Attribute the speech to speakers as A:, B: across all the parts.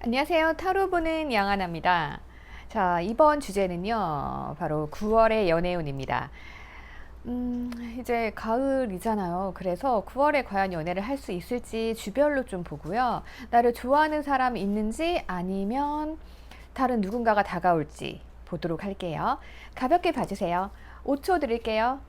A: 안녕하세요. 타로 보는 양하나입니다. 자, 이번 주제는요, 바로 9월의 연애운입니다. 이제 가을이잖아요. 그래서 9월에 과연 연애를 할 수 있을지 주별로 좀 보고요. 나를 좋아하는 사람이 있는지 아니면 다른 누군가가 다가올지 보도록 할게요. 가볍게 봐주세요. 5초 드릴게요.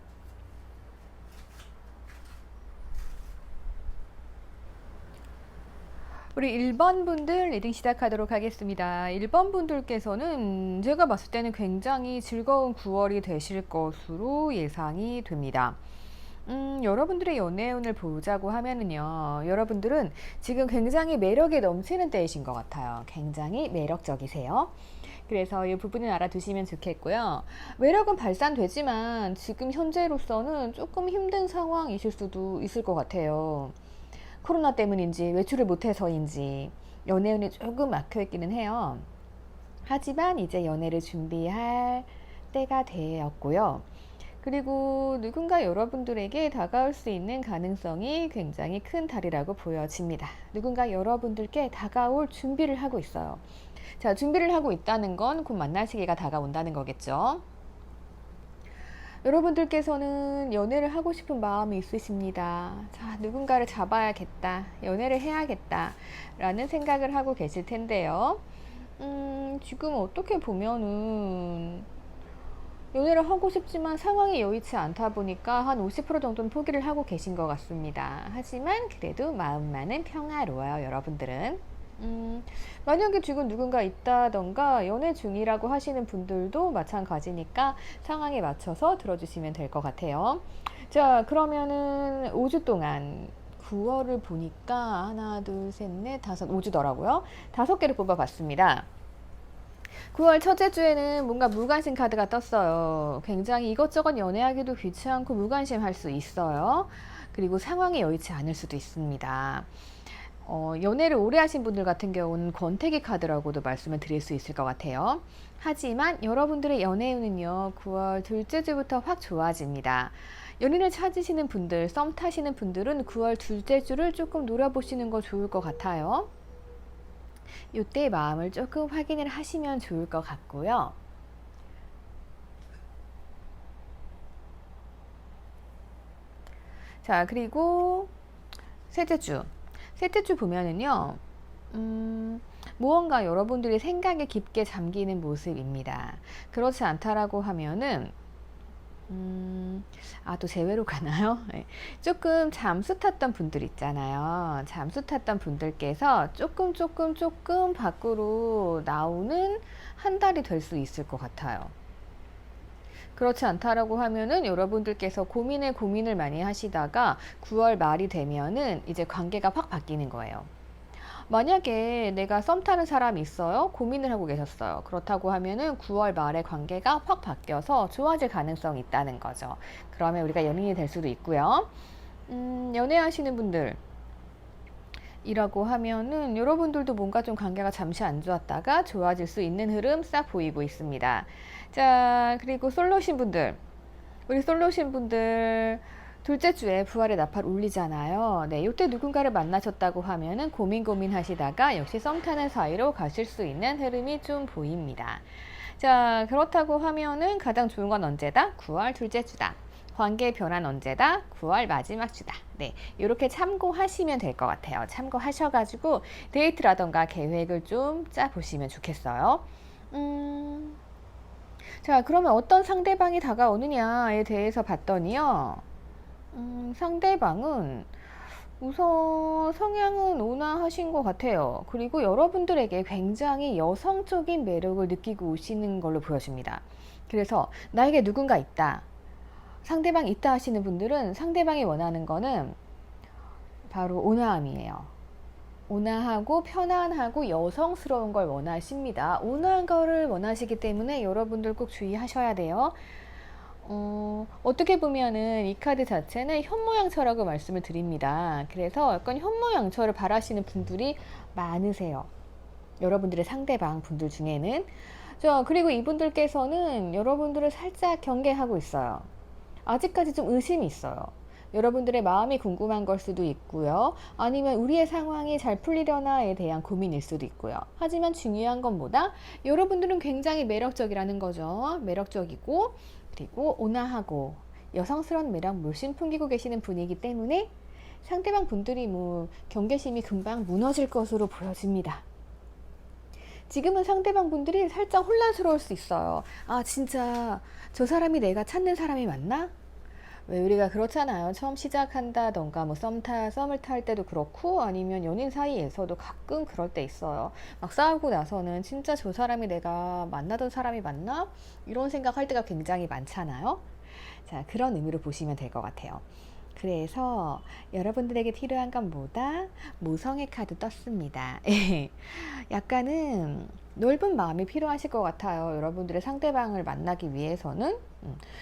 A: 우리 1번 분들 리딩 시작하도록 하겠습니다. 1번 분들께서는 제가 봤을 때는 굉장히 즐거운 9월이 되실 것으로 예상이 됩니다. 여러분들의 연애운을 보자고 하면은요, 여러분들은 지금 굉장히 매력에 넘치는 때이신 것 같아요. 굉장히 매력적이세요. 그래서 이 부분을 알아두시면 좋겠고요. 매력은 발산되지만 지금 현재로서는 조금 힘든 상황이실 수도 있을 것 같아요. 코로나 때문인지 외출을 못해서인지 연애운이 조금 막혀있기는 해요. 하지만 이제 연애를 준비할 때가 되었고요. 그리고 누군가 여러분들에게 다가올 수 있는 가능성이 굉장히 큰 달이라고 보여집니다. 누군가 여러분들께 다가올 준비를 하고 있어요. 자, 준비를 하고 있다는 건 곧 만날 시기가 다가온다는 거겠죠. 여러분들께서는 연애를 하고 싶은 마음이 있으십니다. 자, 누군가를 잡아야겠다. 연애를 해야겠다. 라는 생각을 하고 계실 텐데요. 지금 어떻게 보면은 연애를 하고 싶지만 상황이 여의치 않다 보니까 한 50% 정도는 포기를 하고 계신 것 같습니다. 하지만 그래도 마음만은 평화로워요, 여러분들은. 만약에 지금 누군가 있다던가 연애 중이라고 하시는 분들도 마찬가지니까 상황에 맞춰서 들어주시면 될 것 같아요. 자, 그러면은 5주 동안 9월을 보니까 하나, 둘, 셋, 넷, 다섯, 5주더라고요. 5개를 뽑아봤습니다. 9월 첫째 주에는 뭔가 무관심 카드가 떴어요. 굉장히 이것저것 연애하기도 귀찮고 무관심할 수 있어요. 그리고 상황이 여의치 않을 수도 있습니다. 연애를 오래 하신 분들 같은 경우는 권태기 카드라고도 말씀을 드릴 수 있을 것 같아요. 하지만 여러분들의 연애운은요, 9월 둘째 주부터 확 좋아집니다. 연인을 찾으시는 분들, 썸 타시는 분들은 9월 둘째 주를 조금 노려보시는 거 좋을 것 같아요. 이때 마음을 조금 확인을 하시면 좋을 것 같고요. 자, 그리고 셋째 주. 셋째 주 보면은요, 무언가 여러분들이 생각에 깊게 잠기는 모습입니다. 그렇지 않다라고 하면은, 또 제외로 가나요? 네. 조금 잠수 탔던 분들 있잖아요. 잠수 탔던 분들께서 조금 밖으로 나오는 한 달이 될 수 있을 것 같아요. 그렇지 않다라고 하면은 여러분들께서 고민을 많이 하시다가 9월 말이 되면은 이제 관계가 확 바뀌는 거예요. 만약에 내가 썸 타는 사람이 있어요. 고민을 하고 계셨어요. 그렇다고 하면은 9월 말에 관계가 확 바뀌어서 좋아질 가능성이 있다는 거죠. 그러면 우리가 연인이 될 수도 있고요. 연애하시는 분들 이라고 하면은 여러분들도 뭔가 좀 관계가 잠시 안 좋았다가 좋아질 수 있는 흐름 싹 보이고 있습니다. 자, 그리고 솔로신 분들, 우리 솔로신 분들 둘째 주에 부활의 나팔 울리잖아요. 네, 이때 누군가를 만나셨다고 하면은 고민 하시다가 역시 썸 타는 사이로 가실 수 있는 흐름이 좀 보입니다. 자, 그렇다고 하면은 가장 좋은 건 언제다? 9월 둘째 주다. 관계 변환 언제다? 9월 마지막 주다. 네, 이렇게 참고하시면 될 것 같아요. 참고하셔가지고 데이트라던가 계획을 좀 짜보시면 좋겠어요. 자, 그러면 어떤 상대방이 다가오느냐에 대해서 봤더니요. 상대방은 우선 성향은 온화하신 것 같아요. 그리고 여러분들에게 굉장히 여성적인 매력을 느끼고 오시는 걸로 보여집니다. 그래서 나에게 누군가 있다. 상대방 있다 하시는 분들은 상대방이 원하는 거는 바로 온화함이에요. 온화하고 편안하고 여성스러운 걸 원하십니다. 온화한 거를 원하시기 때문에 여러분들 꼭 주의하셔야 돼요. 어떻게 보면은 이 카드 자체는 현모양처라고 말씀을 드립니다. 그래서 약간 현모양처를 바라시는 분들이 많으세요. 여러분들의 상대방 분들 중에는. 그리고 이분들께서는 여러분들을 살짝 경계하고 있어요. 아직까지 좀 의심이 있어요. 여러분들의 마음이 궁금한 걸 수도 있고요. 아니면 우리의 상황이 잘 풀리려나에 대한 고민일 수도 있고요. 하지만 중요한 건 뭐다? 여러분들은 굉장히 매력적이라는 거죠. 매력적이고 그리고 온화하고 여성스러운 매력 물씬 풍기고 계시는 분이기 때문에 상대방 분들이 뭐 경계심이 금방 무너질 것으로 보여집니다. 지금은 상대방 분들이 살짝 혼란스러울 수 있어요. 아, 진짜 저 사람이 내가 찾는 사람이 맞나? 왜 우리가 그렇잖아요. 처음 시작한다던가 뭐 썸을 탈 때도 그렇고 아니면 연인 사이에서도 가끔 그럴 때 있어요. 막 싸우고 나서는 진짜 저 사람이 내가 만나던 사람이 맞나? 이런 생각할 때가 굉장히 많잖아요. 자, 그런 의미로 보시면 될 것 같아요. 그래서 여러분들에게 필요한 건 뭐다? 모성의 카드 떴습니다. 약간은 넓은 마음이 필요하실 것 같아요. 여러분들의 상대방을 만나기 위해서는.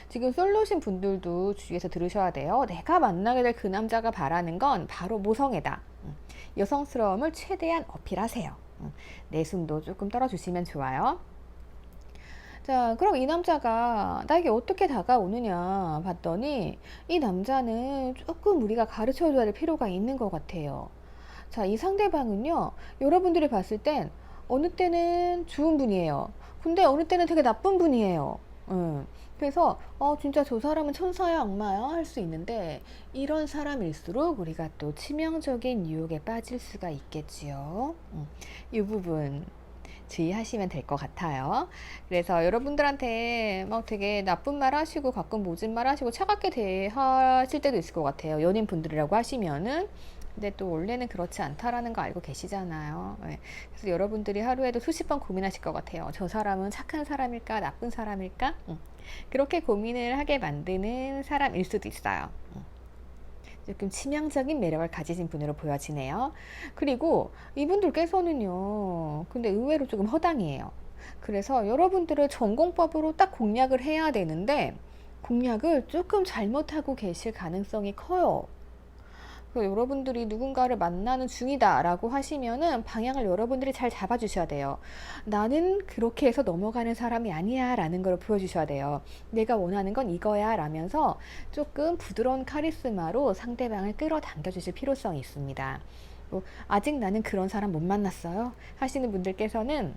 A: 지금 솔로신 분들도 주위에서 들으셔야 돼요. 내가 만나게 될 그 남자가 바라는 건 바로 모성애다. 여성스러움을 최대한 어필하세요. 내숭도 조금 떨어주시면 좋아요. 자, 그럼 이 남자가 나에게 어떻게 다가오느냐 봤더니 이 남자는 조금 우리가 가르쳐 줘야 될 필요가 있는 것 같아요. 자, 이 상대방은요, 여러분들이 봤을 땐 어느 때는 좋은 분이에요. 근데 어느 때는 되게 나쁜 분이에요. 그래서 진짜 저 사람은 천사야 악마야 할 수 있는데 이런 사람일수록 우리가 또 치명적인 유혹에 빠질 수가 있겠지요. 이 부분 주의하시면 될 것 같아요. 그래서 여러분들한테 막 되게 나쁜 말 하시고 가끔 모진 말 하시고 차갑게 대하실 때도 있을 것 같아요. 연인분들이라고 하시면은. 근데 또 원래는 그렇지 않다라는 거 알고 계시잖아요. 네. 그래서 여러분들이 하루에도 수십 번 고민하실 것 같아요. 저 사람은 착한 사람일까, 나쁜 사람일까? 그렇게 고민을 하게 만드는 사람일 수도 있어요. 조금 치명적인 매력을 가지신 분으로 보여지네요. 그리고 이분들께서는요, 근데 의외로 조금 허당이에요. 그래서 여러분들을 전공법으로 딱 공략을 해야 되는데, 공략을 조금 잘못하고 계실 가능성이 커요. 여러분들이 누군가를 만나는 중이다 라고 하시면은 방향을 여러분들이 잘 잡아주셔야 돼요. 나는 그렇게 해서 넘어가는 사람이 아니야 라는 걸 보여주셔야 돼요. 내가 원하는 건 이거야 라면서 조금 부드러운 카리스마로 상대방을 끌어당겨 주실 필요성이 있습니다. 아직 나는 그런 사람 못 만났어요 하시는 분들께서는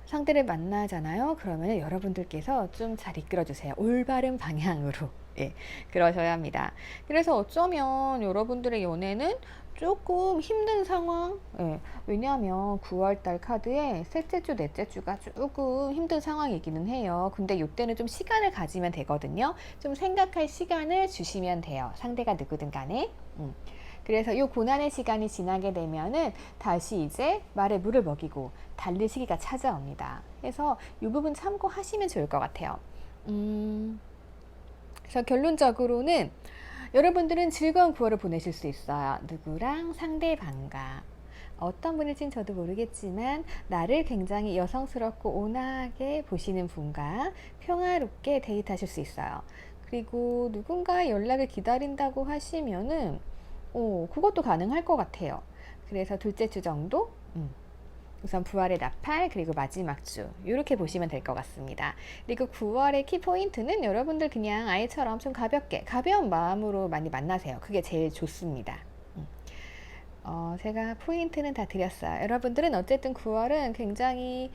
A: 상대를 만나잖아요. 그러면 여러분들께서 좀 잘 이끌어 주세요. 올바른 방향으로. 예, 그러셔야 합니다. 그래서 어쩌면 여러분들의 연애는 조금 힘든 상황, 예, 왜냐하면 9월달 카드에 셋째 주, 넷째 주가 조금 힘든 상황이기는 해요. 근데 이때는 좀 시간을 가지면 되거든요. 좀 생각할 시간을 주시면 돼요. 상대가 누구든 간에. 그래서 이 고난의 시간이 지나게 되면은 다시 이제 말에 물을 먹이고 달릴 시기가 찾아옵니다. 그래서 이 부분 참고하시면 좋을 것 같아요. 그래서 결론적으로는 여러분들은 즐거운 9월을 보내실 수 있어요. 누구랑? 상대방과. 어떤 분일진 저도 모르겠지만 나를 굉장히 여성스럽고 온화하게 보시는 분과 평화롭게 데이트하실 수 있어요. 그리고 누군가의 연락을 기다린다고 하시면은 그것도 가능할 것 같아요. 그래서 둘째 주 정도? 우선 부활의 나팔 그리고 마지막 주 이렇게 보시면 될 것 같습니다. 그리고 9월의 키포인트는 여러분들 그냥 아이처럼 좀 가벼운 마음으로 많이 만나세요. 그게 제일 좋습니다. 제가 포인트는 다 드렸어요. 여러분들은 어쨌든 9월은 굉장히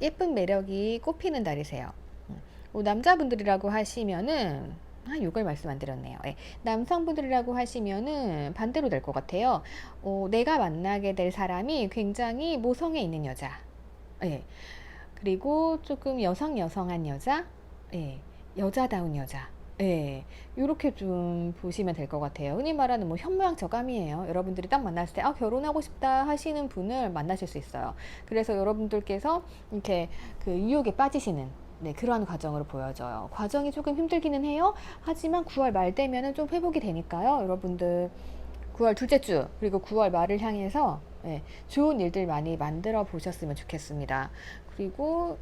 A: 예쁜 매력이 꽃피는 달이세요. 남자분들이라고 하시면은 이걸 말씀 안 드렸네요. 예. 남성분들이라고 하시면은 반대로 될 것 같아요. 내가 만나게 될 사람이 굉장히 모성애 있는 여자. 예. 그리고 조금 여성한 여자. 예. 여자다운 여자. 예. 요렇게 좀 보시면 될 것 같아요. 흔히 말하는 뭐 현모양 저감이에요. 여러분들이 딱 만났을 때 결혼하고 싶다 하시는 분을 만나실 수 있어요. 그래서 여러분들께서 이렇게 그 유혹에 빠지시는 그러한 과정으로 보여져요. 과정이 조금 힘들기는 해요. 하지만 9월 말 되면은 좀 회복이 되니까요. 여러분들 9월 둘째 주 그리고 9월 말을 향해서 좋은 일들 많이 만들어 보셨으면 좋겠습니다. 그리고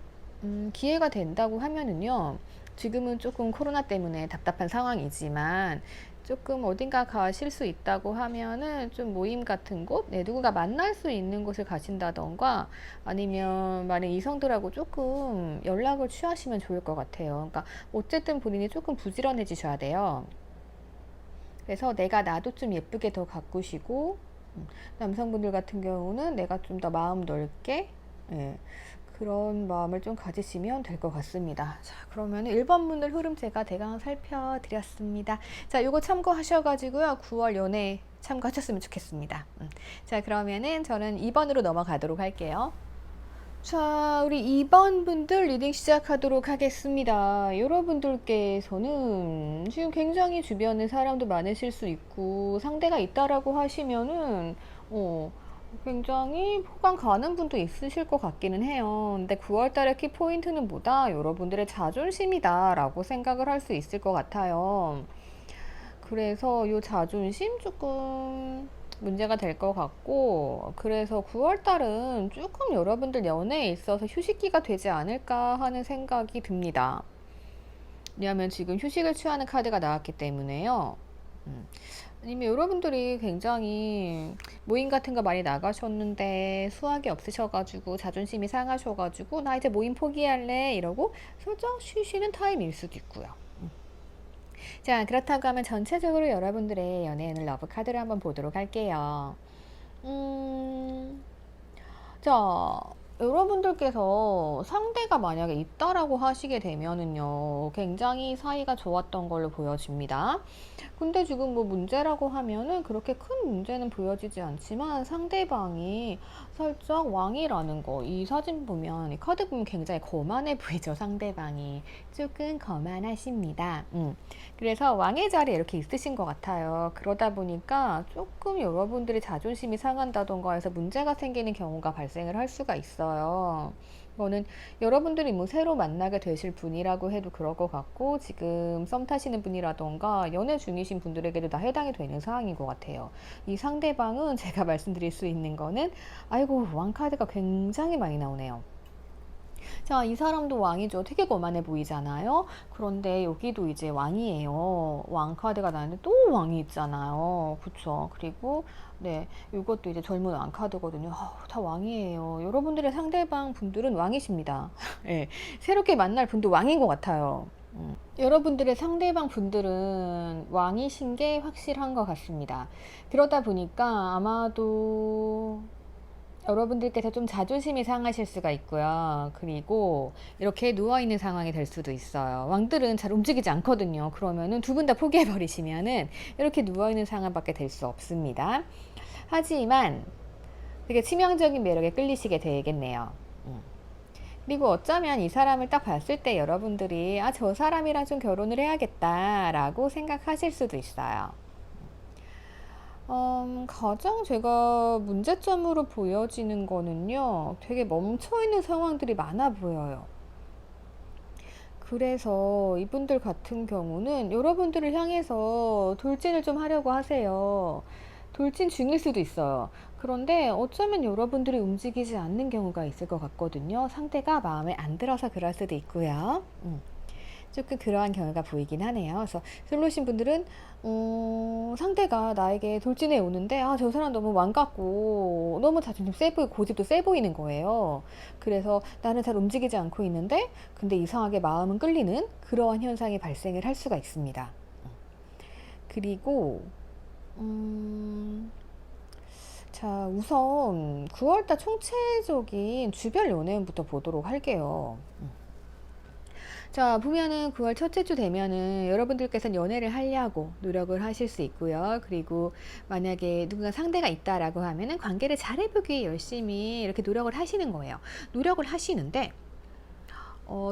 A: 기회가 된다고 하면은요. 지금은 조금 코로나 때문에 답답한 상황이지만 조금 어딘가 가실 수 있다고 하면은 좀 모임 같은 곳, 누군가 만날 수 있는 곳을 가신다던가 아니면 만약 이성들하고 조금 연락을 취하시면 좋을 것 같아요. 그러니까 어쨌든 본인이 조금 부지런해지셔야 돼요. 그래서 내가 나도 좀 예쁘게 더 가꾸시고, 남성분들 같은 경우는 내가 좀 더 마음 넓게, 예, 그런 마음을 좀 가지시면 될 것 같습니다. 자, 그러면 1번 분들 흐름 제가 대강 살펴드렸습니다. 자, 요거 참고하셔가지고요. 9월 연애 참고하셨으면 좋겠습니다. 자, 그러면은 저는 2번으로 넘어가도록 할게요. 자, 우리 2번 분들 리딩 시작하도록 하겠습니다. 여러분들께서는 지금 굉장히 주변에 사람도 많으실 수 있고 상대가 있다라고 하시면은 굉장히 호감 가는 분도 있으실 것 같기는 해요. 근데 9월 달의 키 포인트는 뭐다? 여러분들의 자존심이다라고 생각을 할 수 있을 것 같아요. 그래서 요 자존심 조금 문제가 될 것 같고, 그래서 9월 달은 조금 여러분들 연애에 있어서 휴식기가 되지 않을까 하는 생각이 듭니다. 왜냐하면 지금 휴식을 취하는 카드가 나왔기 때문에요. 아니면 여러분들이 굉장히 모임 같은 거 많이 나가셨는데 수학이 없으셔가지고 자존심이 상하셔가지고 나 이제 모임 포기할래 이러고 살짝 쉬시는 타임일 수도 있고요. 자, 그렇다고 하면 전체적으로 여러분들의 연애운을 러브 카드를 한번 보도록 할게요. 자, 여러분들께서 상대가 만약에 있다라고 하시게 되면은요, 굉장히 사이가 좋았던 걸로 보여집니다. 근데 지금 뭐 문제라고 하면은 그렇게 큰 문제는 보여지지 않지만 상대방이 살짝 왕이라는 거, 이 사진 보면, 이 카드 보면 굉장히 거만해 보이죠, 상대방이. 조금 거만하십니다. 그래서 왕의 자리에 이렇게 있으신 것 같아요. 그러다 보니까 조금 여러분들이 자존심이 상한다던가 해서 문제가 생기는 경우가 발생을 할 수가 있어요. 이거는 여러분들이 뭐 새로 만나게 되실 분이라고 해도 그럴 것 같고, 지금 썸 타시는 분이라던가 연애 중이신 분들에게도 다 해당이 되는 상황인 것 같아요. 이 상대방은 제가 말씀드릴 수 있는 거는, 아이고, 왕카드가 굉장히 많이 나오네요. 자, 이 사람도 왕이죠. 되게 거만해 보이잖아요. 그런데 여기도 이제 왕이에요. 왕 카드가 나는데 또 왕이 있잖아요. 그쵸? 그리고 네, 이것도 이제 젊은 왕 카드거든요. 다 왕이에요. 여러분들의 상대방 분들은 왕이십니다. 네, 새롭게 만날 분도 왕인 것 같아요. 여러분들의 상대방 분들은 왕이신 게 확실한 것 같습니다. 그러다 보니까 아마도 여러분들께서 좀 자존심이 상하실 수가 있고요. 그리고 이렇게 누워있는 상황이 될 수도 있어요. 왕들은 잘 움직이지 않거든요. 그러면은 두 분 다 포기해버리시면은 이렇게 누워있는 상황밖에 될 수 없습니다. 하지만 되게 치명적인 매력에 끌리시게 되겠네요. 그리고 어쩌면 이 사람을 딱 봤을 때 여러분들이 아, 저 사람이랑 좀 결혼을 해야겠다라고 생각하실 수도 있어요. 가장 제가 문제점으로 보여지는 거는요, 되게 멈춰있는 상황들이 많아 보여요. 그래서 이분들 같은 경우는 여러분들을 향해서 돌진을 좀 하려고 하세요. 돌진 중일 수도 있어요. 그런데 어쩌면 여러분들이 움직이지 않는 경우가 있을 것 같거든요. 상대가 마음에 안 들어서 그럴 수도 있고요. 조금 그러한 경우가 보이긴 하네요. 그래서 솔로신 분들은 상대가 나에게 돌진해 오는데 아, 저 사람 너무 왕 같고 너무 자존심 세 보이고 고집도 세 보이는 거예요. 그래서 나는 잘 움직이지 않고 있는데 근데 이상하게 마음은 끌리는 그러한 현상이 발생을 할 수가 있습니다. 그리고 자, 우선 9월달 총체적인 주별 연예운부터 보도록 할게요. 자, 보면은 9월 첫째 주 되면은 여러분들께서는 연애를 하려고 노력을 하실 수 있고요. 그리고 만약에 누군가 상대가 있다라고 하면은 관계를 잘해보기 열심히 이렇게 노력을 하시는 거예요. 노력을 하시는데,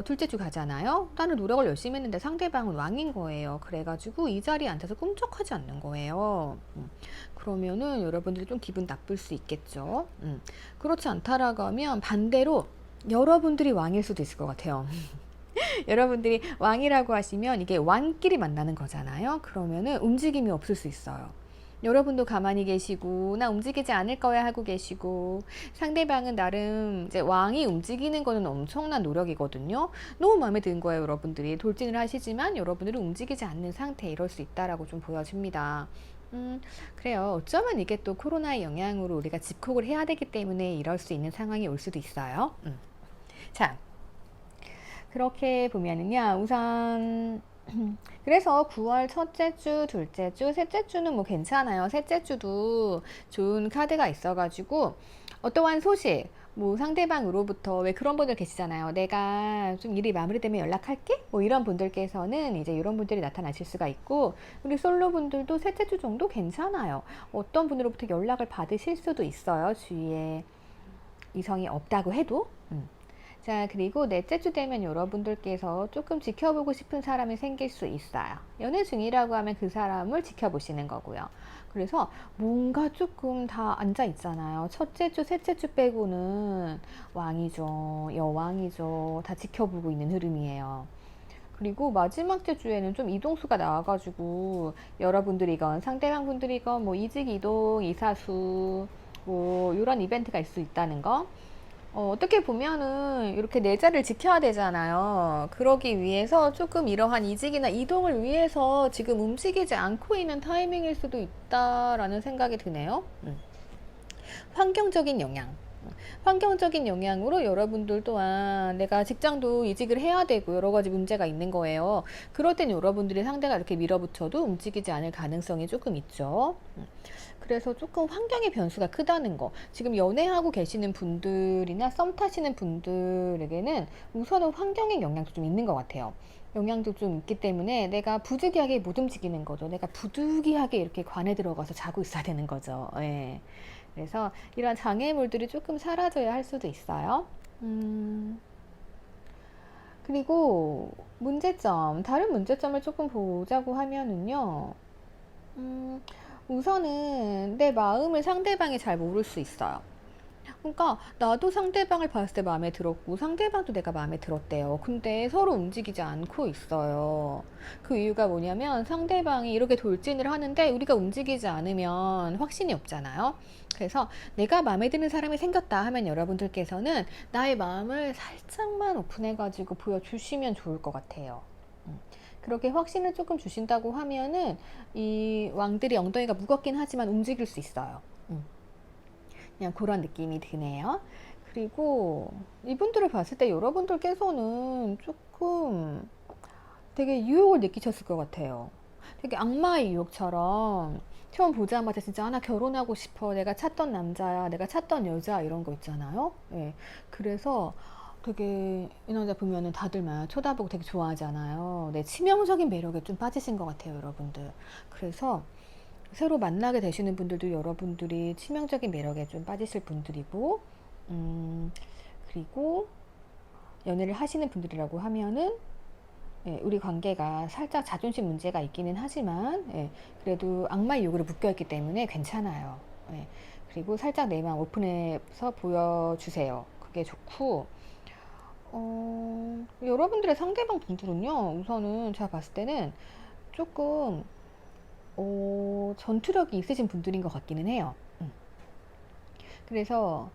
A: 둘째 주 가잖아요. 나는 노력을 열심히 했는데 상대방은 왕인 거예요. 그래가지고 이 자리에 앉아서 꿈쩍하지 않는 거예요. 그러면은 여러분들이 좀 기분 나쁠 수 있겠죠. 그렇지 않다라고 하면 반대로 여러분들이 왕일 수도 있을 것 같아요. 여러분들이 왕이라고 하시면 이게 왕끼리 만나는 거잖아요. 그러면은 움직임이 없을 수 있어요. 여러분도 가만히 계시고 나 움직이지 않을 거야 하고 계시고 상대방은 나름 이제 왕이 움직이는 거는 엄청난 노력이거든요. 너무 마음에 든 거예요. 여러분들이 돌진을 하시지만 여러분들은 움직이지 않는 상태 이럴 수 있다라고 좀 보여집니다. 그래요. 어쩌면 이게 또 코로나의 영향으로 우리가 집콕을 해야 되기 때문에 이럴 수 있는 상황이 올 수도 있어요. 자, 그렇게 보면은요, 우선 그래서 9월 첫째 주, 둘째 주, 셋째 주는 뭐 괜찮아요. 셋째 주도 좋은 카드가 있어가지고 어떠한 소식, 뭐 상대방으로부터 왜 그런 분들 계시잖아요. 내가 좀 일이 마무리되면 연락할게? 뭐 이런 분들께서는 이제 이런 분들이 나타나실 수가 있고, 우리 솔로 분들도 셋째 주 정도 괜찮아요. 어떤 분으로부터 연락을 받으실 수도 있어요. 주위에 이성이 없다고 해도. 자, 그리고 넷째 주 되면 여러분들께서 조금 지켜보고 싶은 사람이 생길 수 있어요. 연애 중이라고 하면 그 사람을 지켜보시는 거고요. 그래서 뭔가 조금 다 앉아 있잖아요. 첫째 주, 셋째 주 빼고는 왕이죠. 여왕이죠. 다 지켜보고 있는 흐름이에요. 그리고 마지막 주에는 좀 이동수가 나와가지고 여러분들이건 상대방 분들이건 뭐 이직, 이동, 이사수 뭐 이런 이벤트가 있을 수 있다는 거. 어떻게 보면은 이렇게 내 자리를 지켜야 되잖아요. 그러기 위해서 조금 이러한 이직이나 이동을 위해서 지금 움직이지 않고 있는 타이밍일 수도 있다라는 생각이 드네요. 환경적인 영향. 환경적인 영향으로 여러분들 또한 내가 직장도 이직을 해야 되고 여러 가지 문제가 있는 거예요. 그럴 땐 여러분들이 상대가 이렇게 밀어붙여도 움직이지 않을 가능성이 조금 있죠. 그래서 조금 환경의 변수가 크다는 거. 지금 연애하고 계시는 분들이나 썸 타시는 분들에게는 우선은 환경의 영향도 좀 있는 것 같아요. 영향도 좀 있기 때문에 내가 부득이하게 못 움직이는 거죠. 내가 부득이하게 이렇게 관에 들어가서 자고 있어야 되는 거죠. 예. 그래서 이런 장애물들이 조금 사라져야 할 수도 있어요. 그리고 문제점, 다른 문제점을 조금 보자고 하면은요. 음, 우선은 내 마음을 상대방이 잘 모를 수 있어요. 그러니까 나도 상대방을 봤을 때 마음에 들었고 상대방도 내가 마음에 들었대요. 근데 서로 움직이지 않고 있어요. 그 이유가 뭐냐면 상대방이 이렇게 돌진을 하는데 우리가 움직이지 않으면 확신이 없잖아요. 그래서 내가 마음에 드는 사람이 생겼다 하면 여러분들께서는 나의 마음을 살짝만 오픈해가지고 보여주시면 좋을 것 같아요. 그렇게 확신을 조금 주신다고 하면은 이 왕들이 엉덩이가 무겁긴 하지만 움직일 수 있어요. 그냥 그런 느낌이 드네요. 그리고 이분들을 봤을 때 여러분들께서는 조금 되게 유혹을 느끼셨을 것 같아요. 되게 악마의 유혹처럼 처음 보자마자 진짜 나 결혼하고 싶어. 내가 찾던 남자야. 내가 찾던 여자 이런 거 있잖아요. 예. 그래서 되게 이 남자 보면은 다들 막 쳐다보고 되게 좋아하잖아요. 네, 치명적인 매력에 좀 빠지신 것 같아요, 여러분들. 그래서 새로 만나게 되시는 분들도 여러분들이 치명적인 매력에 좀 빠지실 분들이고, 그리고 연애를 하시는 분들이라고 하면은, 예, 우리 관계가 살짝 자존심 문제가 있기는 하지만, 예, 그래도 악마의 욕으로 묶여있기 때문에 괜찮아요. 예, 그리고 살짝 내 마음 오픈해서 보여주세요. 그게 좋고, 여러분들의 상대방 분들은요, 우선은 제가 봤을 때는 조금 전투력이 있으신 분들인 것 같기는 해요. 그래서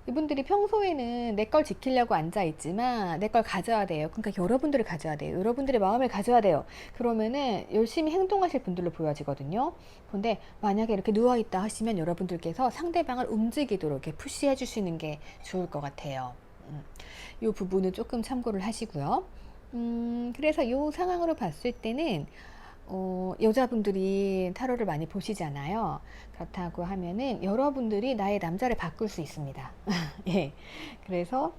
A: 이분들이 평소에는 내 걸 지키려고 앉아 있지만 내 걸 가져야 돼요. 그러니까 여러분들을 가져야 돼요. 여러분들의 마음을 가져야 돼요. 그러면은 열심히 행동하실 분들로 보여지거든요. 근데 만약에 이렇게 누워있다 하시면 여러분들께서 상대방을 움직이도록 이렇게 푸시해 주시는 게 좋을 것 같아요. 이 부분은 조금 참고를 하시고요. 그래서 이 상황으로 봤을 때는 여자분들이 타로를 많이 보시잖아요. 그렇다고 하면은 여러분들이 나의 남자를 바꿀 수 있습니다. 예. 그래서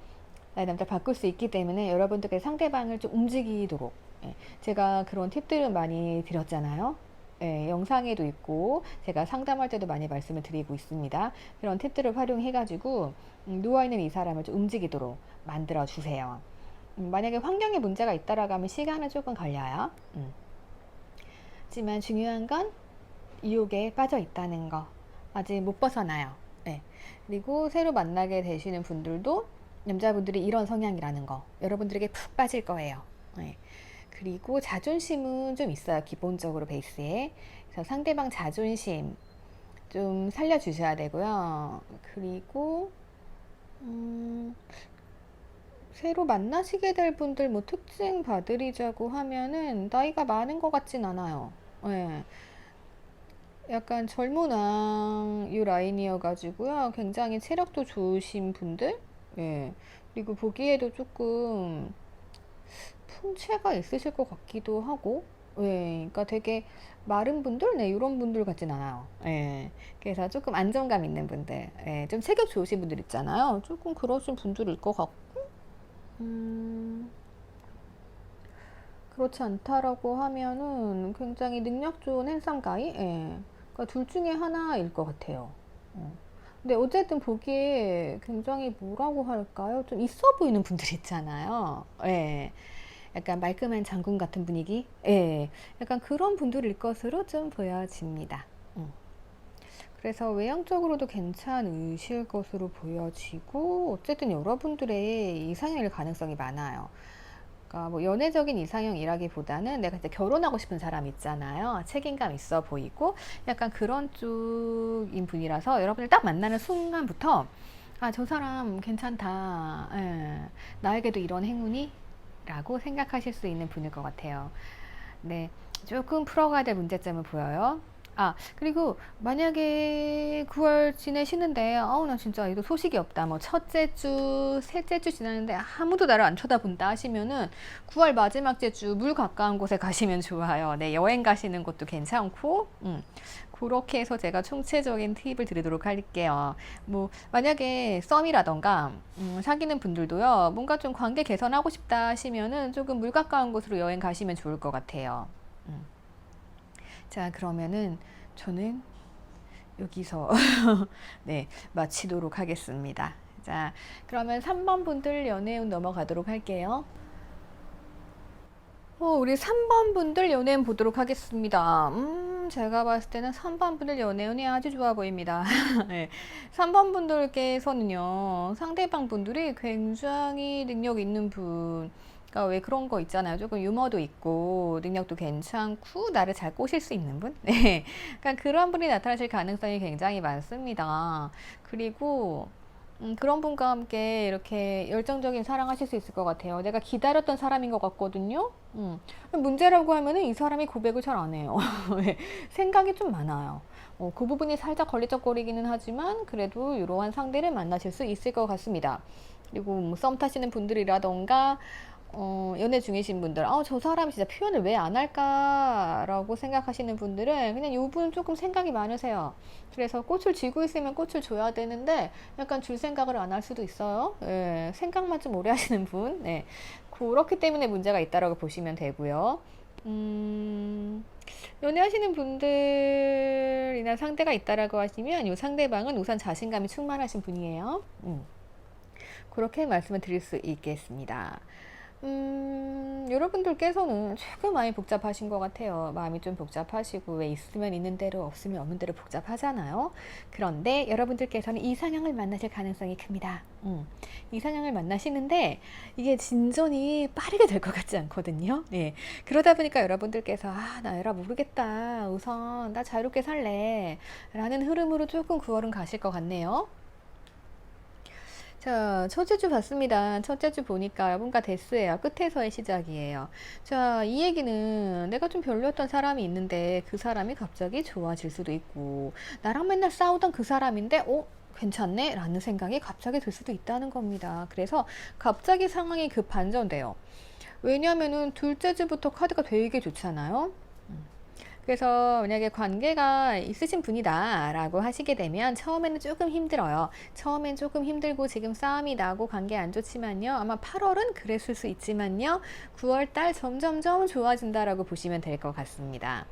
A: 나의 남자를 바꿀 수 있기 때문에 여러분들께 상대방을 좀 움직이도록, 예. 제가 그런 팁들을 많이 드렸잖아요. 예, 영상에도 있고 제가 상담할 때도 많이 말씀을 드리고 있습니다. 그런 팁들을 활용해 가지고 누워있는 이 사람을 좀 움직이도록 만들어 주세요. 만약에 환경에 문제가 있다라고 하면 시간은 조금 걸려요. 하지만 중요한 건 유혹에 빠져 있다는 거. 아직 못 벗어나요. 네. 그리고 새로 만나게 되시는 분들도 남자분들이 이런 성향이라는 거 여러분들에게 푹 빠질 거예요. 네. 그리고 자존심은 좀 있어요. 기본적으로 베이스에. 그래서 상대방 자존심 좀 살려주셔야 되고요. 그리고 새로 만나시게 될 분들 뭐 특징 봐드리자고 하면은 나이가 많은 것 같진 않아요. 예. 약간 젊은 왕 요 라인이어 가지고요. 굉장히 체력도 좋으신 분들. 예. 그리고 보기에도 조금 풍채가 있으실 것 같기도 하고, 예, 그러니까 되게 마른 분들, 네, 이런 분들 같진 않아요. 예, 그래서 조금 안정감 있는 분들, 예, 좀 체격 좋으신 분들 있잖아요. 조금 그러신 분들일 것 같고, 음, 그렇지 않다라고 하면은 굉장히 능력 좋은 핸섬 가이, 예, 그러니까 둘 중에 하나일 것 같아요. 어. 근데 어쨌든 보기에 굉장히 뭐라고 할까요? 좀 있어 보이는 분들 있잖아요. 예. 약간 말끔한 장군 같은 분위기? 예. 약간 그런 분들일 것으로 좀 보여집니다. 그래서 외형적으로도 괜찮으실 것으로 보여지고, 어쨌든 여러분들의 이상형일 가능성이 많아요. 그러니까 뭐 연애적인 이상형이라기보다는 내가 이제 결혼하고 싶은 사람 있잖아요. 책임감 있어 보이고, 약간 그런 쪽인 분이라서 여러분을 딱 만나는 순간부터, 아, 저 사람 괜찮다. 예. 나에게도 이런 행운이? 라고 생각하실 수 있는 분일 것 같아요. 네. 조금 풀어가야 될 문제점을 보여요. 아, 그리고 만약에 9월 지내시는데, 아우, 나 진짜 이거 소식이 없다. 뭐, 첫째 주, 셋째 주 지나는데 아무도 나를 안 쳐다본다 하시면은 9월 마지막째 주 물 가까운 곳에 가시면 좋아요. 네, 여행 가시는 것도 괜찮고, 그렇게 해서 제가 총체적인 팁을 드리도록 할게요. 뭐, 만약에 썸이라던가, 사귀는 분들도요, 뭔가 좀 관계 개선하고 싶다 하시면은 조금 물 가까운 곳으로 여행 가시면 좋을 것 같아요. 음. 자, 그러면은 저는 여기서 네, 마치도록 하겠습니다. 자, 그러면 3번 분들 연애운 넘어가도록 할게요. 우리 3번 분들 연애운 보도록 하겠습니다. 제가 봤을 때는 3번 분들 연애운이 아주 좋아 보입니다. 네, 3번 분들께서는요, 상대방 분들이 굉장히 능력 있는 분, 그러니까 왜 그런 거 있잖아요. 조금 유머도 있고 능력도 괜찮고 나를 잘 꼬실 수 있는 분. 네, 그러니까 그런 분이 나타나실 가능성이 굉장히 많습니다. 그리고 그런 분과 함께 이렇게 열정적인 사랑하실 수 있을 것 같아요. 내가 기다렸던 사람인 것 같거든요. 문제라고 하면은 이 사람이 고백을 잘 안 해요. 네, 생각이 좀 많아요. 그 부분이 살짝 걸리적거리기는 하지만 그래도 이러한 상대를 만나실 수 있을 것 같습니다. 그리고 뭐썸 타시는 분들이라던가 연애 중이신 분들, 저 사람이 진짜 표현을 왜 안 할까라고 생각하시는 분들은 그냥 이 분 조금 생각이 많으세요. 그래서 꽃을 쥐고 있으면 꽃을 줘야 되는데 약간 줄 생각을 안 할 수도 있어요. 예, 생각만 좀 오래 하시는 분. 네. 그렇기 때문에 문제가 있다라고 보시면 되고요. 연애하시는 분들이나 상대가 있다라고 하시면 이 상대방은 우선 자신감이 충만하신 분이에요. 그렇게 말씀을 드릴 수 있겠습니다. 여러분들께서는 조금 많이 복잡하신 것 같아요. 마음이 좀 복잡하시고, 왜 있으면 있는 대로, 없으면 없는 대로 복잡하잖아요. 그런데 여러분들께서는 이상형을 만나실 가능성이 큽니다. 이상형을 만나시는데, 이게 진전이 빠르게 될 것 같지 않거든요. 네. 그러다 보니까 여러분들께서, 나 에라 모르겠다. 우선, 나 자유롭게 살래. 라는 흐름으로 조금 9월은 가실 것 같네요. 자, 첫째 주 봤습니다. 첫째 주 보니까 뭔가 데스예요. 끝에서의 시작이에요. 자, 이 얘기는 내가 좀 별로였던 사람이 있는데 그 사람이 갑자기 좋아질 수도 있고, 나랑 맨날 싸우던 그 사람인데, 괜찮네? 라는 생각이 갑자기 들 수도 있다는 겁니다. 그래서 갑자기 상황이 급반전돼요. 왜냐면은 둘째 주부터 카드가 되게 좋잖아요. 그래서 만약에 관계가 있으신 분이다 라고 하시게 되면 처음에는 조금 힘들어요. 처음엔 조금 힘들고 지금 싸움이 나고 관계 안 좋지만요. 아마 8월은 그랬을 수 있지만요. 9월달 점점점 좋아진다라고 보시면 될 것 같습니다.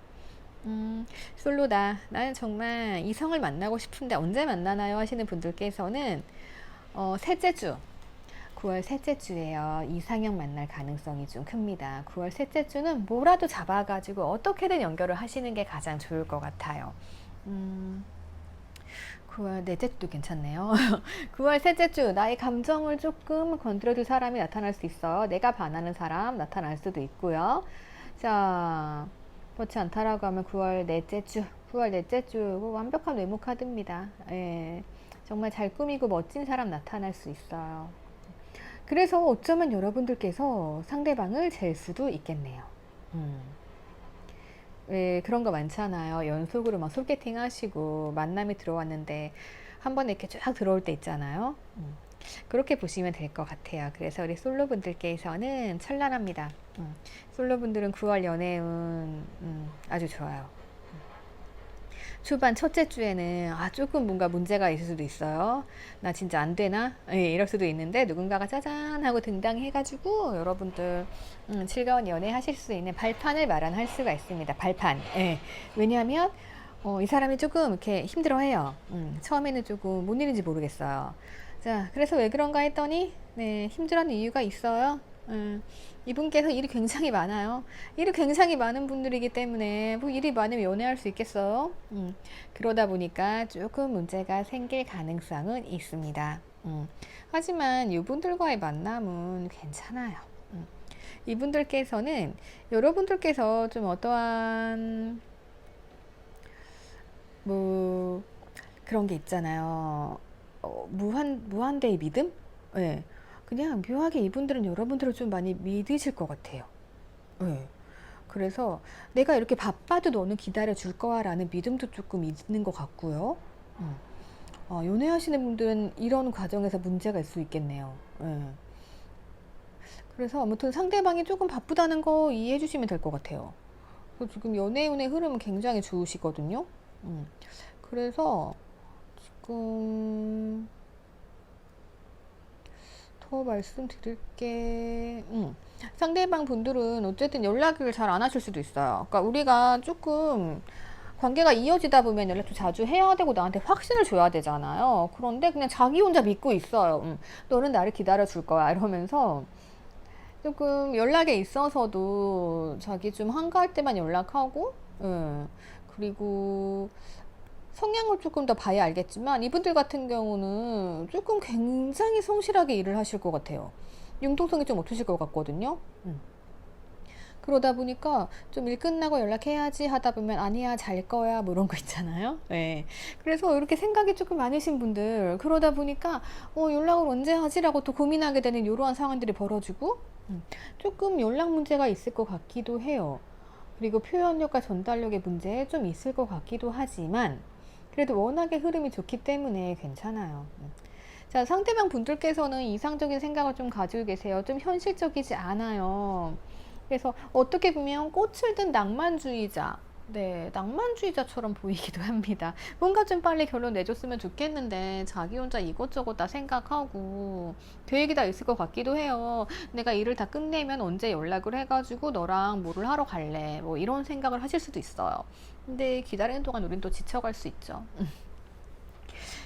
A: 솔로다. 나는 정말 이성을 만나고 싶은데 언제 만나나요? 하시는 분들께서는 셋째 주 9월 셋째 주에요. 이상형 만날 가능성이 좀 큽니다. 9월 셋째 주는 뭐라도 잡아가지고 어떻게든 연결을 하시는 게 가장 좋을 것 같아요. 9월 넷째 주도 괜찮네요. 9월 셋째 주 나의 감정을 조금 건드려줄 사람이 나타날 수 있어요. 내가 반하는 사람 나타날 수도 있고요. 자, 그렇지 않다라고 하면 9월 넷째 주 9월 넷째 주 완벽한 외모 카드입니다. 예, 정말 잘 꾸미고 멋진 사람 나타날 수 있어요. 그래서 어쩌면 여러분들께서 상대방을 잴 수도 있겠네요. 왜 그런 거 많잖아요. 연속으로 막 소개팅 하시고 만남이 들어왔는데 한 번에 이렇게 쫙 들어올 때 있잖아요. 그렇게 보시면 될 것 같아요. 그래서 우리 솔로분들께서는 찬란합니다. 솔로분들은 9월 연애운 아주 좋아요. 초반 첫째 주에는 조금 뭔가 문제가 있을 수도 있어요. 나 진짜 안 되나? 예, 이럴 수도 있는데 누군가가 짜잔 하고 등장해가지고 여러분들 즐거운 연애 하실 수 있는 발판을 마련할 수가 있습니다. 발판. 예. 왜냐하면 이 사람이 조금 이렇게 힘들어해요. 처음에는 조금 뭔 일인지 모르겠어요. 자, 그래서 왜 그런가 했더니 네, 힘들어하는 이유가 있어요. 이분께서 일이 굉장히 많아요. 일이 굉장히 많은 분들이기 때문에 뭐 일이 많으면 연애할 수 있겠어요? 그러다 보니까 조금 문제가 생길 가능성은 있습니다. 하지만 이분들과의 만남은 괜찮아요. 이분들께서는 여러분들께서 좀 어떠한 뭐 그런 게 있잖아요. 무한대의 믿음? 예. 그냥 묘하게 이분들은 여러분들을 좀 많이 믿으실 것 같아요. 예. 그래서 내가 이렇게 바빠도 너는 기다려 줄 거야 라는 믿음도 조금 있는 것 같고요. 연애하시는 분들은 이런 과정에서 문제가 있을 수 있겠네요. 예. 그래서 아무튼 상대방이 조금 바쁘다는 거 이해해 주시면 될 것 같아요. 지금 연애운의 흐름은 굉장히 좋으시거든요. 그래서 지금 더 말씀드릴 게, 상대방 분들은 어쨌든 연락을 잘 안 하실 수도 있어요. 그러니까 우리가 조금 관계가 이어지다 보면 연락도 자주 해야 되고 나한테 확신을 줘야 되잖아요. 그런데 그냥 자기 혼자 믿고 있어요. 너는 나를 기다려 줄 거야. 이러면서 조금 연락에 있어서도 자기 좀 한가할 때만 연락하고, 그리고 성향을 조금 더 봐야 알겠지만 이분들 같은 경우는 조금 굉장히 성실하게 일을 하실 것 같아요. 융통성이 좀 없으실 것 같거든요. 그러다 보니까 좀 일 끝나고 연락해야지 하다 보면 아니야 잘 거야 뭐 이런 거 있잖아요. 네. 그래서 이렇게 생각이 조금 많으신 분들 그러다 보니까 연락을 언제 하지라고 또 고민하게 되는 이러한 상황들이 벌어지고 조금 연락 문제가 있을 것 같기도 해요. 그리고 표현력과 전달력의 문제 좀 있을 것 같기도 하지만 그래도 워낙에 흐름이 좋기 때문에 괜찮아요. 자, 상대방 분들께서는 이상적인 생각을 좀 가지고 계세요. 좀 현실적이지 않아요. 그래서 어떻게 보면 꽃을 든 낭만주의자, 네, 낭만주의자처럼 보이기도 합니다. 뭔가 좀 빨리 결론 내줬으면 좋겠는데 자기 혼자 이것저것 다 생각하고 계획이 다 있을 것 같기도 해요. 내가 일을 다 끝내면 언제 연락을 해가지고 너랑 뭐를 하러 갈래? 뭐 이런 생각을 하실 수도 있어요. 근데 기다리는 동안 우린 또 지쳐갈 수 있죠.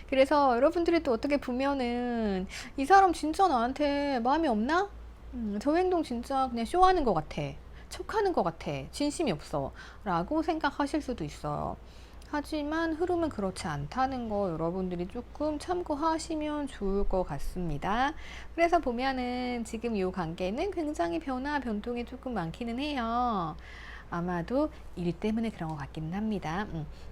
A: 그래서 여러분들이 또 어떻게 보면은 이 사람 진짜 나한테 마음이 없나? 저 행동 진짜 그냥 쇼하는 것 같아. 척하는 것 같아. 진심이 없어. 라고 생각하실 수도 있어요. 하지만 흐름은 그렇지 않다는 거 여러분들이 조금 참고하시면 좋을 것 같습니다. 그래서 보면은 지금 이 관계는 굉장히 변동이 조금 많기는 해요. 아마도 일 때문에 그런 것 같기는 합니다.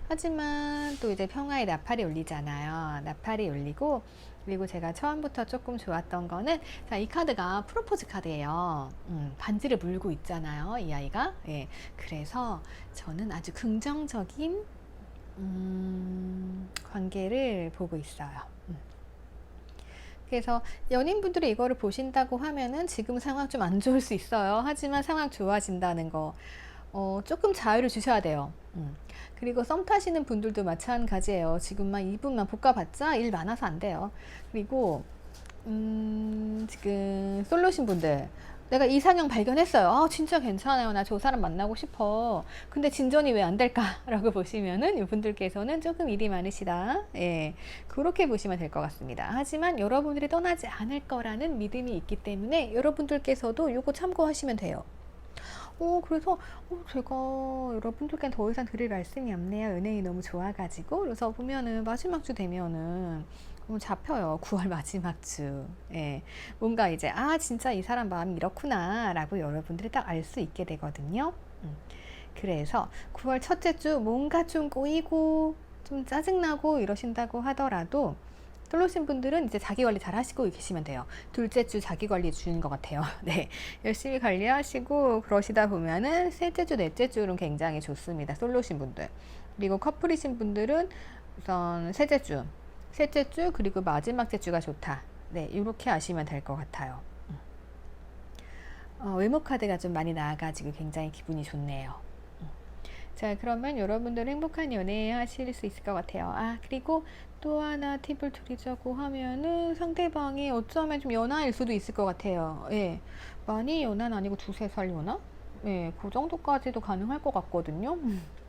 A: 하지만 또 이제 평화의 나팔이 울리잖아요. 나팔이 울리고 그리고 제가 처음부터 조금 좋았던 거는 자, 이 카드가 프로포즈 카드예요. 반지를 물고 있잖아요. 이 아이가. 예. 그래서 저는 아주 긍정적인 관계를 보고 있어요. 그래서 연인분들이 이거를 보신다고 하면은 지금 상황 좀 안 좋을 수 있어요. 하지만 상황 좋아진다는 거 조금 자유를 주셔야 돼요. 그리고 썸 타시는 분들도 마찬가지예요. 지금만 이분만 볶아봤자 일 많아서 안 돼요. 그리고 지금 솔로신 분들 내가 이상형 발견했어요. 진짜 괜찮아요. 나 저 사람 만나고 싶어. 근데 진전이 왜 안 될까라고 보시면은 이분들께서는 조금 일이 많으시다. 예, 그렇게 보시면 될 것 같습니다. 하지만 여러분들이 떠나지 않을 거라는 믿음이 있기 때문에 여러분들께서도 이거 참고하시면 돼요. 그래서 제가 여러분들께 더 이상 드릴 말씀이 없네요. 은행이 너무 좋아가지고. 그래서 보면은 마지막 주 되면은 잡혀요. 9월 마지막 주. 예. 뭔가 이제 진짜 이 사람 마음이 이렇구나 라고 여러분들이 딱 알 수 있게 되거든요. 그래서 9월 첫째 주 뭔가 좀 꼬이고 좀 짜증나고 이러신다고 하더라도 솔로신 분들은 이제 자기 관리 잘 하시고 계시면 돼요. 둘째 주 자기 관리 주인 것 같아요. 네. 열심히 관리하시고 그러시다 보면은 셋째 주, 넷째 주는 굉장히 좋습니다. 솔로신 분들. 그리고 커플이신 분들은 우선 셋째 주 그리고 마지막째 주가 좋다. 네, 이렇게 아시면 될 것 같아요. 외모 카드가 좀 많이 나와가지고 굉장히 기분이 좋네요. 자, 그러면 여러분들 행복한 연애 하실 수 있을 것 같아요. 아, 그리고 또 하나 팁을 드리자고 하면은 상대방이 어쩌면 좀 연하일 수도 있을 것 같아요. 예. 많이 연하는 아니고 두세 살 연하? 예, 그 정도까지도 가능할 것 같거든요.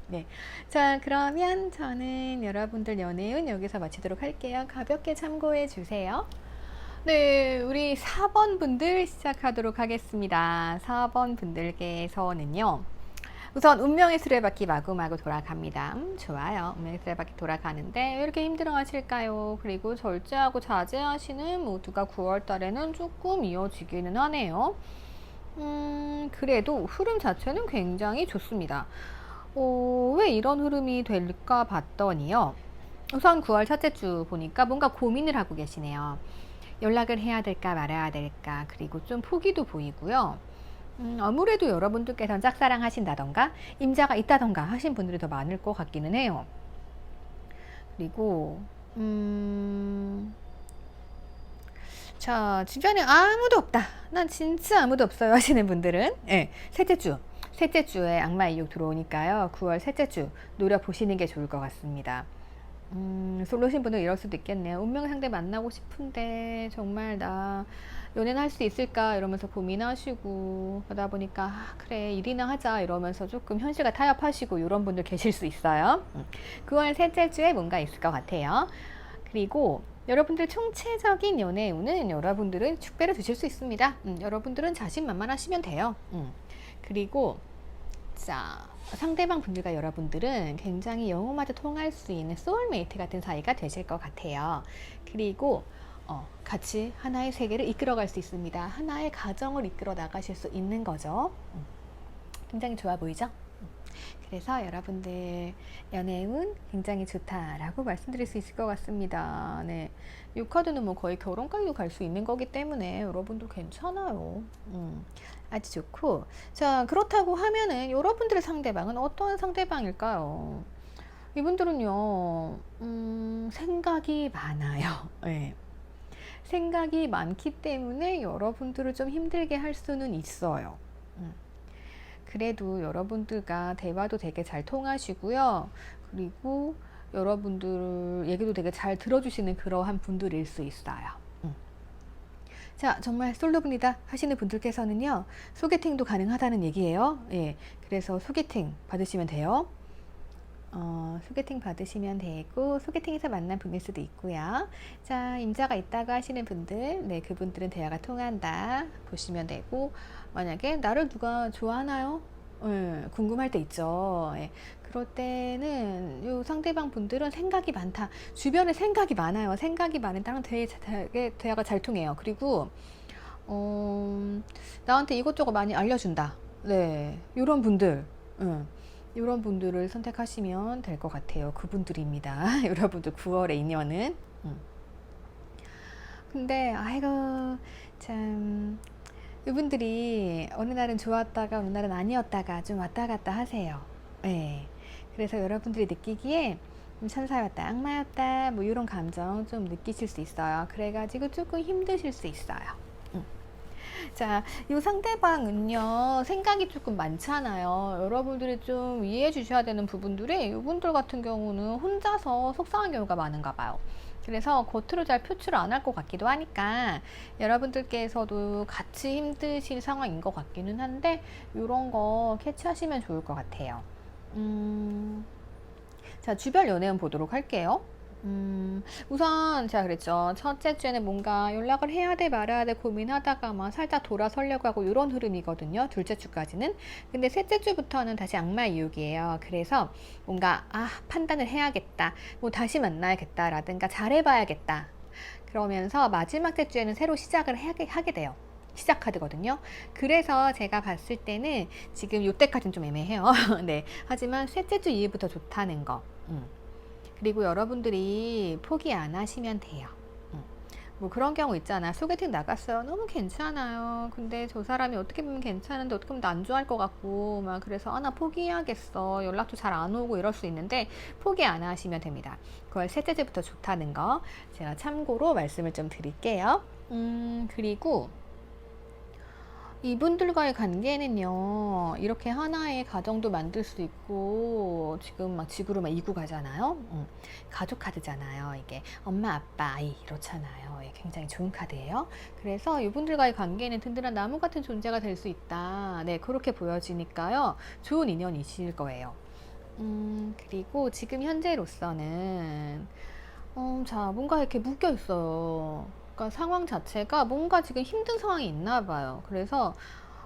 A: 네. 자, 그러면 저는 여러분들 연애운 여기서 마치도록 할게요. 가볍게 참고해 주세요. 네, 우리 4번 분들 시작하도록 하겠습니다. 4번 분들께서는요. 우선 운명의 수레바퀴 마구마구 돌아갑니다. 좋아요. 운명의 수레바퀴 돌아가는데 왜 이렇게 힘들어 하실까요? 그리고 절제하고 자제하시는 모두가 9월 달에는 조금 이어지기는 하네요. 그래도 흐름 자체는 굉장히 좋습니다. 왜 이런 흐름이 될까 봤더니요. 우선 9월 첫째 주 보니까 뭔가 고민을 하고 계시네요. 연락을 해야 될까 말아야 될까, 그리고 좀 포기도 보이고요. 아무래도 여러분들께서는 짝사랑 하신다던가 임자가 있다던가 하신 분들이 더 많을 것 같기는 해요. 그리고 자, 주변에 아무도 없다, 난 진짜 아무도 없어요 하시는 분들은 셋째 주에 악마 이육 들어오니까요. 9월 셋째 주 노려보시는 게 좋을 것 같습니다. 솔로신 분들 이럴 수도 있겠네요. 운명 상대 만나고 싶은데 정말 나 연애는 할 수 있을까 이러면서 고민하시고, 그러다 보니까 그래 일이나 하자 이러면서 조금 현실과 타협하시고 이런 분들 계실 수 있어요. 9월 셋째 주에 뭔가 있을 것 같아요. 그리고 여러분들 총체적인 연애운은 여러분들은 축배를 주실 수 있습니다. 여러분들은 자신만만하시면 돼요. 그리고 자, 상대방 분들과 여러분들은 굉장히 영혼마저 통할 수 있는 소울메이트 같은 사이가 되실 것 같아요. 그리고 같이 하나의 세계를 이끌어갈 수 있습니다. 하나의 가정을 이끌어 나가실 수 있는 거죠. 굉장히 좋아 보이죠? 그래서 여러분들 연애운 굉장히 좋다라고 말씀드릴 수 있을 것 같습니다. 네, 이 카드는 뭐 거의 결혼까지도 갈 수 있는 거기 때문에 여러분들 괜찮아요. 아주 좋고, 자, 그렇다고 하면은 여러분들의 상대방은 어떤 상대방일까요? 이분들은요, 생각이 많아요. 네. 생각이 많기 때문에 여러분들을 좀 힘들게 할 수는 있어요. 그래도 여러분들과 대화도 되게 잘 통하시고요. 그리고 여러분들 얘기도 되게 잘 들어주시는 그러한 분들일 수 있어요. 자, 정말 솔로분이다 하시는 분들께서는요, 소개팅도 가능하다는 얘기예요. 예, 그래서 소개팅 받으시면 돼요. 소개팅 받으시면 되고, 소개팅에서 만난 분일 수도 있고요. 자, 임자가 있다고 하시는 분들, 네, 그분들은 대화가 통한다 보시면 되고, 만약에 나를 누가 좋아하나요? 궁금할 때 있죠. 예, 그럴 때는 요 상대방 분들은 생각이 많다, 주변에 생각이 많아요. 생각이 많은 땅은 되게 대화가 잘 통해요. 그리고 나한테 이것저것 많이 알려준다, 네, 요런 분들, 이런 분들을 선택하시면 될 것 같아요. 그분들입니다. 여러분들 9월의 인연은. 근데 아이고 참, 이분들이 어느 날은 좋았다가 어느 날은 아니었다가 좀 왔다 갔다 하세요. 네. 그래서 여러분들이 느끼기에 천사였다, 악마였다, 뭐 이런 감정 좀 느끼실 수 있어요. 그래가지고 조금 힘드실 수 있어요. 자, 이 상대방은요, 생각이 조금 많잖아요. 여러분들이 좀 이해해 주셔야 되는 부분들이, 이분들 같은 경우는 혼자서 속상한 경우가 많은가 봐요. 그래서 겉으로 잘 표출을 안 할 것 같기도 하니까 여러분들께서도 같이 힘드실 상황인 것 같기는 한데, 이런 거 캐치하시면 좋을 것 같아요. 자, 주별 연애운 보도록 할게요. 우선 제가 그랬죠. 첫째 주에는 뭔가 연락을 해야 돼 말아야 돼 고민하다가 막 살짝 돌아서려고 하고 이런 흐름이거든요. 둘째 주까지는. 근데 셋째 주부터는 다시 악마 이육이에요. 그래서 뭔가 판단을 해야겠다, 뭐 다시 만나야겠다 라든가 잘해봐야겠다, 그러면서 마지막 주에는 새로 시작을 하게 돼요. 시작 카드거든요. 그래서 제가 봤을 때는 지금 요때까지는 좀 애매해요. 네. 하지만 셋째 주 이후부터 좋다는 거. 그리고 여러분들이 포기 안 하시면 돼요. 뭐 그런 경우 있잖아. 소개팅 나갔어요. 너무 괜찮아요. 근데 저 사람이 어떻게 보면 괜찮은데 어떻게 보면 나 안 좋아할 것 같고 막 그래서 나 포기해야겠어. 연락도 잘 안 오고 이럴 수 있는데 포기 안 하시면 됩니다. 9월 셋째 주부터 좋다는 거 제가 참고로 말씀을 좀 드릴게요. 그리고 이분들과의 관계는요, 이렇게 하나의 가정도 만들 수 있고, 지금 막 지구로 막 이구 가잖아요. 가족 카드잖아요. 이게 엄마, 아빠, 아이 이렇잖아요. 예, 굉장히 좋은 카드예요. 그래서 이분들과의 관계는 든든한 나무 같은 존재가 될 수 있다. 네, 그렇게 보여지니까요. 좋은 인연이실 거예요. 그리고 지금 현재로서는 자, 뭔가 이렇게 묶여 있어요. 그러니까 상황 자체가 뭔가 지금 힘든 상황이 있나 봐요. 그래서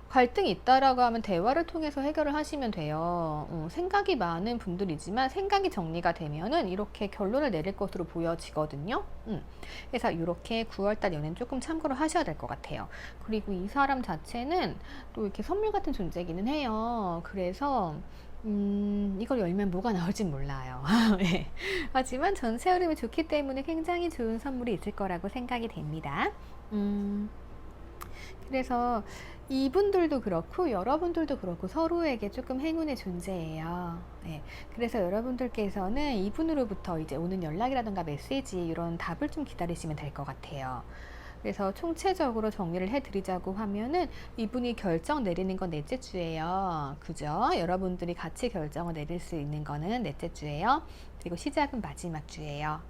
A: 갈등이 있다라고 하면 대화를 통해서 해결을 하시면 돼요. 생각이 많은 분들이지만 생각이 정리가 되면은 이렇게 결론을 내릴 것으로 보여지거든요. 그래서 이렇게 9월달 연애는 조금 참고를 하셔야 될 것 같아요. 그리고 이 사람 자체는 또 이렇게 선물 같은 존재기는 해요. 그래서 이걸 열면 뭐가 나올지 몰라요. 네. 하지만 전세 흐름이 좋기 때문에 굉장히 좋은 선물이 있을 거라고 생각이 됩니다. 그래서 이분들도 그렇고 여러분들도 그렇고 서로에게 조금 행운의 존재예요. 네. 그래서 여러분들께서는 이분으로부터 이제 오는 연락이라던가 메시지 이런 답을 좀 기다리시면 될 것 같아요. 그래서 총체적으로 정리를 해드리자고 하면은 이분이 결정 내리는 건 넷째 주예요. 그죠? 여러분들이 같이 결정을 내릴 수 있는 거는 넷째 주예요. 그리고 시작은 마지막 주예요.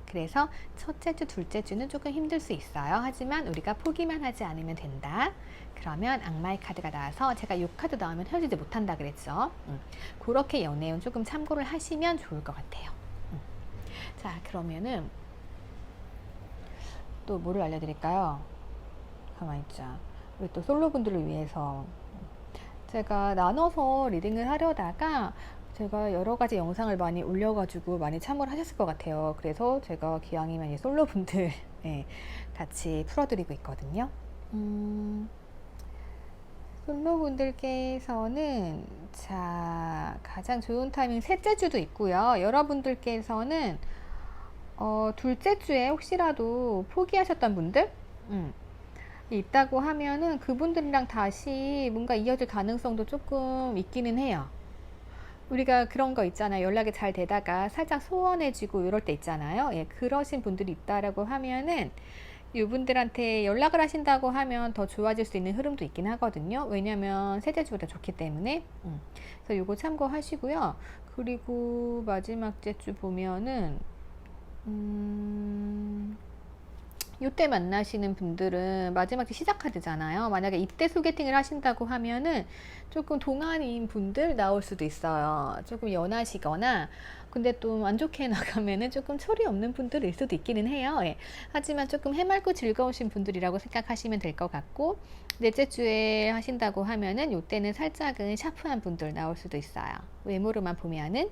A: 그래서 첫째 주, 둘째 주는 조금 힘들 수 있어요. 하지만 우리가 포기만 하지 않으면 된다. 그러면 악마의 카드가 나와서 제가 이 카드 나오면 헤어지지 못한다 그랬죠. 그렇게 연애운 조금 참고를 하시면 좋을 것 같아요. 자, 그러면은 또 뭐를 알려드릴까요? 가만히 있자. 우리 또 솔로분들을 위해서 제가 나눠서 리딩을 하려다가 제가 여러 가지 영상을 많이 올려가지고 많이 참고를 하셨을 것 같아요. 그래서 제가 기왕이면 이 솔로분들 네, 같이 풀어드리고 있거든요. 솔로분들께서는 자 가장 좋은 타이밍 셋째 주도 있고요. 여러분들께서는 둘째 주에 혹시라도 포기하셨던 분들 있다고 하면은 그분들이랑 다시 뭔가 이어질 가능성도 조금 있기는 해요. 우리가 그런 거 있잖아요. 연락이 잘 되다가 살짝 소원해지고 이럴 때 있잖아요. 예, 그러신 분들이 있다라고 하면은 이분들한테 연락을 하신다고 하면 더 좋아질 수 있는 흐름도 있긴 하거든요. 왜냐면 셋째 주보다 좋기 때문에. 그래서 요거 참고하시고요. 그리고 마지막 주 보면은 요때 만나시는 분들은 마지막 주 시작 카드잖아요. 만약에 이때 소개팅을 하신다고 하면은 조금 동안인 분들 나올 수도 있어요. 조금 연하시거나 근데 또 안 좋게 나가면은 조금 철이 없는 분들일 수도 있기는 해요. 예. 하지만 조금 해맑고 즐거우신 분들이라고 생각하시면 될 것 같고 넷째 주에 하신다고 하면은 요때는 살짝은 샤프한 분들 나올 수도 있어요. 외모로만 보면은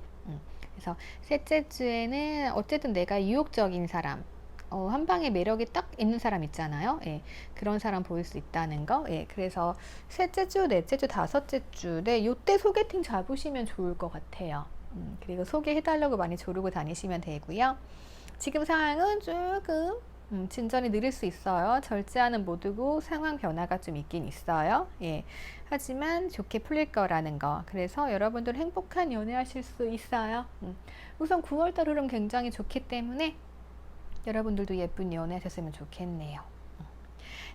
A: 그래서 셋째 주에는 어쨌든 내가 유혹적인 사람 한 방에 매력이 딱 있는 사람 있잖아요. 예, 그런 사람 보일 수 있다는 거. 예, 그래서 셋째 주, 넷째 주, 다섯째 주, 네, 요때 소개팅 잡으시면 좋을 것 같아요. 그리고 소개해달라고 많이 조르고 다니시면 되고요. 지금 상황은 조금 진전이 느릴 수 있어요. 절제하는 모드고 상황 변화가 좀 있긴 있어요. 예, 하지만 좋게 풀릴 거라는 거. 그래서 여러분들 행복한 연애하실 수 있어요. 우선 9월달 흐름 굉장히 좋기 때문에 여러분들도 예쁜 연애 하셨으면 좋겠네요.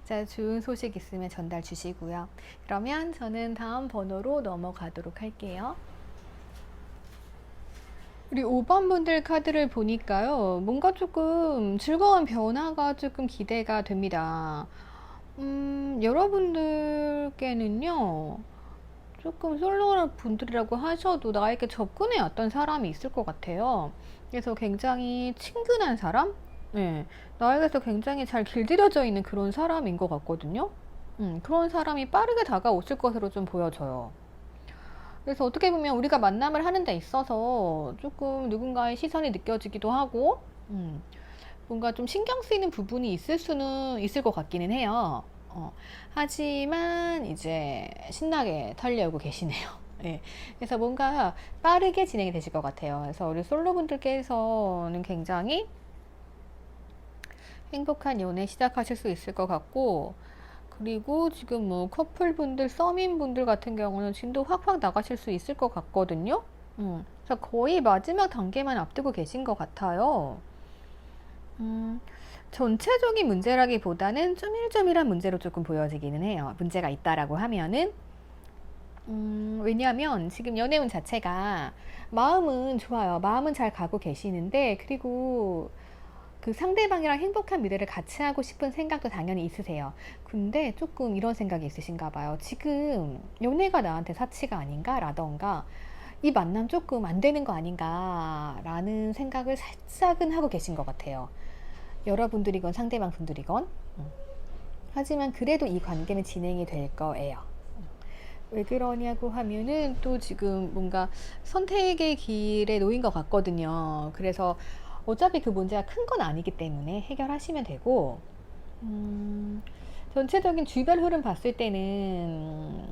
A: 자, 좋은 소식 있으면 전달 주시고요. 그러면 저는 다음 번호로 넘어가도록 할게요. 우리 5번 분들 카드를 보니까요. 뭔가 조금 즐거운 변화가 조금 기대가 됩니다. 여러분들께는요. 조금 솔로 분들이라고 하셔도 나에게 접근해 왔던 사람이 있을 것 같아요. 그래서 굉장히 친근한 사람? 네, 나에게서 굉장히 잘 길들여져 있는 그런 사람인 것 같거든요. 그런 사람이 빠르게 다가오실 것으로 좀 보여져요. 그래서 어떻게 보면 우리가 만남을 하는 데 있어서 조금 누군가의 시선이 느껴지기도 하고, 뭔가 좀 신경 쓰이는 부분이 있을 수는 있을 것 같기는 해요. 하지만 이제 신나게 달려오고 계시네요. 예. 그래서 뭔가 빠르게 진행이 되실 것 같아요. 그래서 우리 솔로분들께서는 굉장히 행복한 연애 시작하실 수 있을 것 같고, 그리고 지금 뭐 커플분들, 서민분들 같은 경우는 진도 확확 나가실 수 있을 것 같거든요. 그래서 거의 마지막 단계만 앞두고 계신 것 같아요. 음, 전체적인 문제라기보다는 쪼밀쪼밀한 문제로 조금 보여지기는 해요. 문제가 있다라고 하면은. 왜냐하면 지금 연애운 자체가 마음은 좋아요. 마음은 잘 가고 계시는데, 그리고 그 상대방이랑 행복한 미래를 같이 하고 싶은 생각도 당연히 있으세요. 근데 조금 이런 생각이 있으신가 봐요. 지금 연애가 나한테 사치가 아닌가? 라던가, 이 만남 조금 안 되는 거 아닌가? 라는 생각을 살짝은 하고 계신 것 같아요. 여러분들이건 상대방 분들이건. 하지만 그래도 이 관계는 진행이 될 거예요. 왜 그러냐고 하면은 또 지금 뭔가 선택의 길에 놓인 것 같거든요. 그래서 어차피 그 문제가 큰 건 아니기 때문에 해결하시면 되고, 전체적인 주변 흐름 봤을 때는,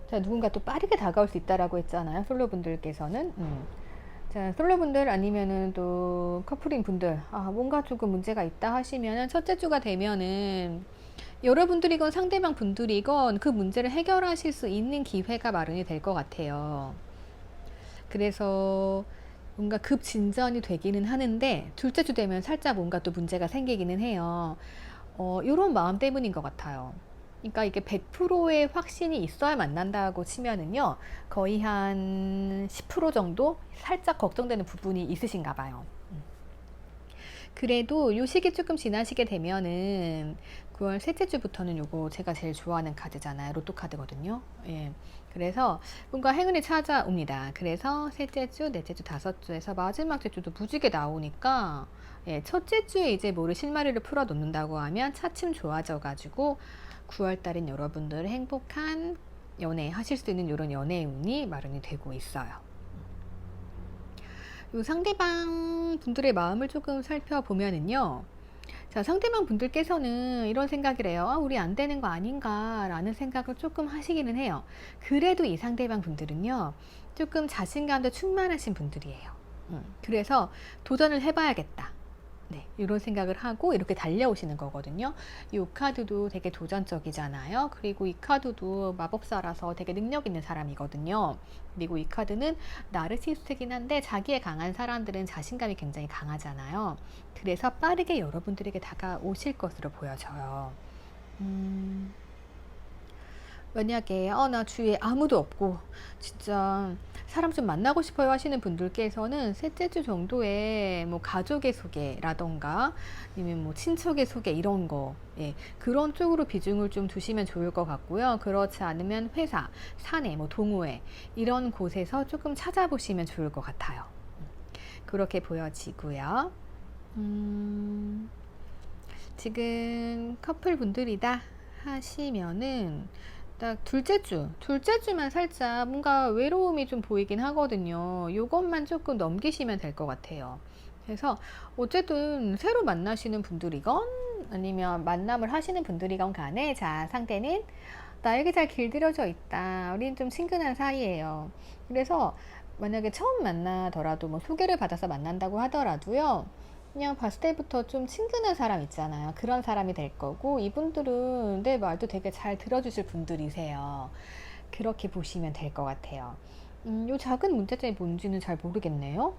A: 자, 누군가 또 빠르게 다가올 수 있다라고 했잖아요. 솔로분들께서는. 자, 솔로분들 아니면은 또 커플인 분들, 뭔가 조금 문제가 있다 하시면은 첫째 주가 되면은 여러분들이건 상대방 분들이건 그 문제를 해결하실 수 있는 기회가 마련이 될 것 같아요. 그래서 뭔가 급진전이 되기는 하는데 둘째 주 되면 살짝 뭔가 또 문제가 생기기는 해요. 이런 마음 때문인 것 같아요. 그러니까 이게 100%의 확신이 있어야 만난다고 치면은요, 거의 한 10% 정도 살짝 걱정되는 부분이 있으신가 봐요. 그래도 요 시기 조금 지나시게 되면은 9월 셋째 주부터는 요거 제가 제일 좋아하는 카드잖아요. 로또 카드거든요. 예. 그래서 뭔가 행운이 찾아옵니다. 그래서 셋째 주, 넷째 주, 다섯 주에서 마지막 주도 무지개 나오니까, 예, 첫째 주에 이제 뭐를 실마리를 풀어 놓는다고 하면 차츰 좋아져 가지고 9월 달엔 여러분들 행복한 연애 하실 수 있는 이런 연애의 운이 마련이 되고 있어요. 요 상대방 분들의 마음을 조금 살펴보면은요. 자, 상대방 분들께서는 이런 생각을 해요. 우리 안 되는 거 아닌가 라는 생각을 조금 하시기는 해요. 그래도 이 상대방 분들은요, 조금 자신감도 충만하신 분들이에요. 그래서 도전을 해봐야겠다. 네, 이런 생각을 하고 이렇게 달려오시는 거거든요. 이 카드도 되게 도전적이잖아요. 그리고 이 카드도 마법사라서 되게 능력 있는 사람이거든요. 그리고 이 카드는 나르시스트긴 한데 자기에 강한 사람들은 자신감이 굉장히 강하잖아요. 그래서 빠르게 여러분들에게 다가오실 것으로 보여져요. 만약에 나 주위에 아무도 없고 진짜 사람 좀 만나고 싶어요 하시는 분들께서는 셋째 주 정도에 뭐 가족의 소개라던가 아니면 뭐 친척의 소개 이런 거, 예, 그런 쪽으로 비중을 좀 두시면 좋을 것 같고요. 그렇지 않으면 회사, 사내, 뭐 동호회 이런 곳에서 조금 찾아보시면 좋을 것 같아요. 그렇게 보여지고요. 지금 커플 분들이다 하시면은 딱 둘째 주만 살짝 뭔가 외로움이 좀 보이긴 하거든요. 요것만 조금 넘기시면 될 것 같아요. 그래서 어쨌든 새로 만나시는 분들이건 아니면 만남을 하시는 분들이건 간에, 자, 상대는 나에게 잘 길들여져 있다. 우리는 좀 친근한 사이예요. 그래서 만약에 처음 만나더라도 뭐 소개를 받아서 만난다고 하더라도요, 그냥 봤을 때부터 좀 친근한 사람 있잖아요. 그런 사람이 될 거고, 이분들은 내 말도 되게 잘 들어주실 분들이세요. 그렇게 보시면 될 것 같아요. 요 작은 문제점이 뭔지는 잘 모르겠네요.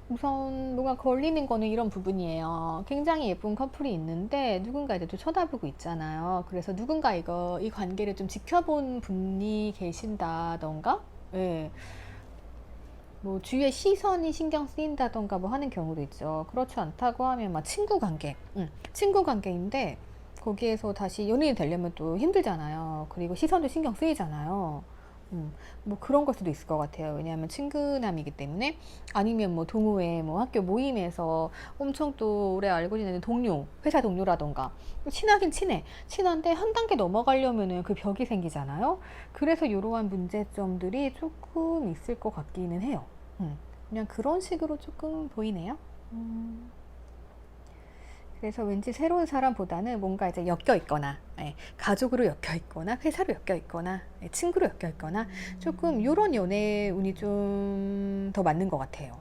A: 우선 뭔가 걸리는 거는 이런 부분이에요. 굉장히 예쁜 커플이 있는데 누군가 이제 또 쳐다보고 있잖아요. 그래서 누군가 이 관계를 좀 지켜본 분이 계신다던가, 예. 뭐 주위에 시선이 신경 쓰인다던가 뭐 하는 경우도 있죠. 그렇지 않다고 하면 막 친구 관계, 친구 관계인데 거기에서 다시 연인이 되려면 또 힘들잖아요. 그리고 시선도 신경 쓰이잖아요. 뭐 그런 걸 수도 있을 것 같아요. 왜냐하면 친근함이기 때문에. 아니면 뭐 동호회, 뭐 학교 모임에서 엄청 또 오래 알고 지내는 동료, 회사 동료라던가 친하긴 친한데 한 단계 넘어가려면은 그 벽이 생기잖아요. 그래서 이러한 문제점들이 조금 있을 것 같기는 해요. 그냥 그런 식으로 조금 보이네요. 그래서 왠지 새로운 사람보다는 뭔가 이제 엮여 있거나, 예, 가족으로 엮여 있거나, 회사로 엮여 있거나, 예, 친구로 엮여 있거나, 조금 요런 연애 운이 좀 더 맞는 것 같아요.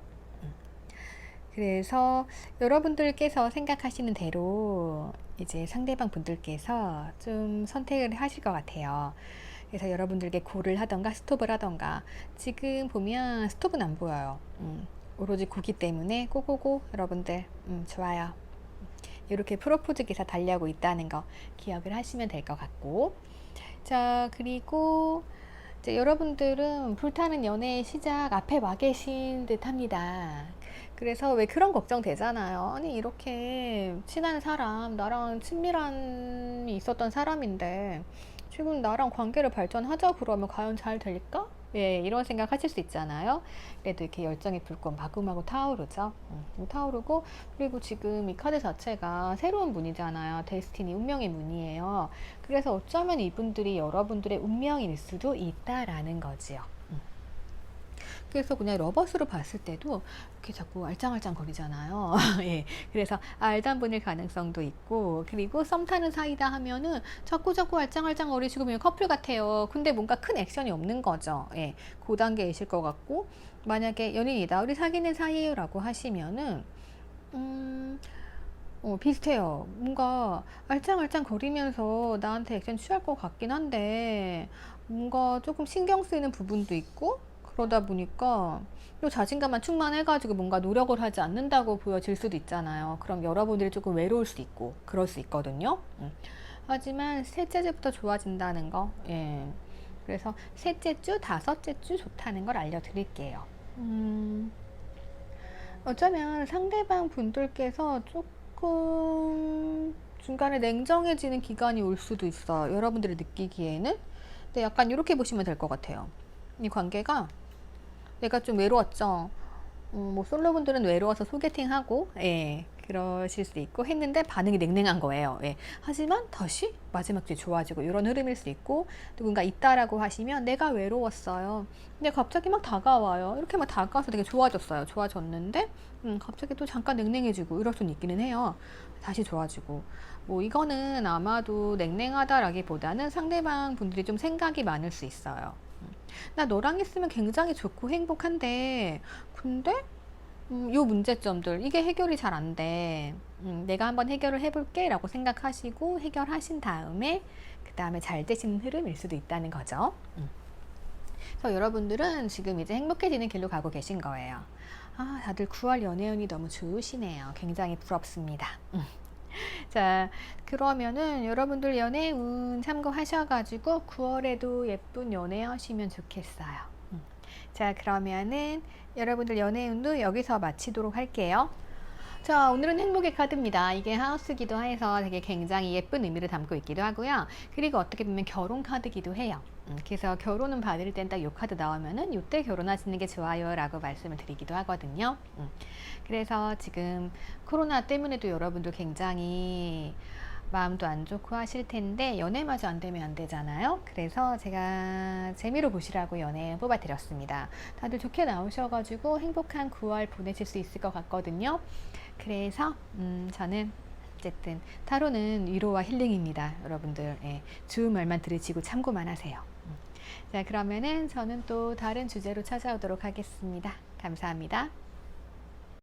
A: 그래서 여러분들께서 생각하시는 대로 이제 상대방 분들께서 좀 선택을 하실 것 같아요. 그래서 여러분들께 골을 하던가 스톱을 하던가. 지금 보면 스톱은 안 보여요. 오로지 고기 때문에 고고고 여러분들 좋아요. 이렇게 프로포즈 기사 달려고 있다는 거 기억을 하시면 될 것 같고, 자, 그리고 이제 여러분들은 불타는 연애의 시작 앞에 와 계신 듯 합니다. 그래서 왜 그런 걱정 되잖아요. 아니, 이렇게 친한 사람, 나랑 친밀함이 있었던 사람인데, 지금 나랑 관계를 발전하자 그러면 과연 잘 될까? 예, 이런 생각 하실 수 있잖아요. 그래도 이렇게 열정의 불꽃 마구마구 타오르죠. 타오르고, 그리고 지금 이 카드 자체가 새로운 문이잖아요. 데스티니, 운명의 문이에요. 그래서 어쩌면 이분들이 여러분들의 운명일 수도 있다라는 거지요. 그래서 그냥 러버스로 봤을 때도 이렇게 자꾸 알짱알짱 거리잖아요. 예. 그래서 알던 분일 가능성도 있고, 그리고 썸 타는 사이다 하면은 자꾸 알짱알짱 거리시고 그냥 커플 같아요. 근데 뭔가 큰 액션이 없는 거죠. 예. 그 단계이실 것 같고, 만약에 연인이다, 우리 사귀는 사이에요 라고 하시면은, 비슷해요. 뭔가 알짱알짱 거리면서 나한테 액션 취할 것 같긴 한데, 뭔가 조금 신경 쓰이는 부분도 있고, 그러다 보니까 또 자신감만 충만해가지고 뭔가 노력을 하지 않는다고 보여질 수도 있잖아요. 그럼 여러분들이 조금 외로울 수 있고, 그럴 수 있거든요. 하지만 셋째 주부터 좋아진다는 거, 예. 그래서 셋째 주, 다섯째 주 좋다는 걸 알려드릴게요. 어쩌면 상대방 분들께서 조금 중간에 냉정해지는 기간이 올 수도 있어요. 여러분들이 느끼기에는. 근데 약간 이렇게 보시면 될 것 같아요. 이 관계가 내가 좀 외로웠죠. 뭐 솔로분들은 외로워서 소개팅하고, 예, 그러실 수 있고 했는데 반응이 냉랭한 거예요. 예. 하지만 다시 마지막 주에 좋아지고 이런 흐름일 수 있고, 누군가 있다라고 하시면 내가 외로웠어요. 근데 갑자기 막 다가와요. 이렇게 막 다가와서 되게 좋아졌어요. 좋아졌는데 갑자기 또 잠깐 냉랭해지고 이럴 수는 있기는 해요. 다시 좋아지고. 뭐 이거는 아마도 냉랭하다라기보다는 상대방 분들이 좀 생각이 많을 수 있어요. 나 너랑 있으면 굉장히 좋고 행복한데, 근데 요 문제점들 이게 해결이 잘 안 돼. 내가 한번 해결을 해볼게 라고 생각하시고 해결하신 다음에 그 다음에 잘 되시는 흐름일 수도 있다는 거죠. 그래서 여러분들은 지금 이제 행복해지는 길로 가고 계신 거예요. 아, 다들 9월 연애운이 너무 좋으시네요. 굉장히 부럽습니다. 자, 그러면은 여러분들 연애운 참고하셔가지고 9월에도 예쁜 연애 하시면 좋겠어요. 자, 그러면은 여러분들 연애운도 여기서 마치도록 할게요. 자, 오늘은 행복의 카드입니다. 이게 하우스기도 해서 되게 굉장히 예쁜 의미를 담고 있기도 하고요. 그리고 어떻게 보면 결혼 카드기도 해요. 그래서 결혼은 받을 땐 딱 이 카드 나오면은 이때 결혼하시는 게 좋아요 라고 말씀을 드리기도 하거든요. 그래서 지금 코로나 때문에도 여러분들 굉장히 마음도 안 좋고 하실 텐데 연애마저 안 되면 안 되잖아요. 그래서 제가 재미로 보시라고 연애 뽑아드렸습니다. 다들 좋게 나오셔가지고 행복한 9월 보내실 수 있을 것 같거든요. 그래서 저는 어쨌든 타로는 위로와 힐링입니다. 여러분들, 예, 좋은 말만 들으시고 참고만 하세요. 자, 그러면은 저는 또 다른 주제로 찾아오도록 하겠습니다. 감사합니다.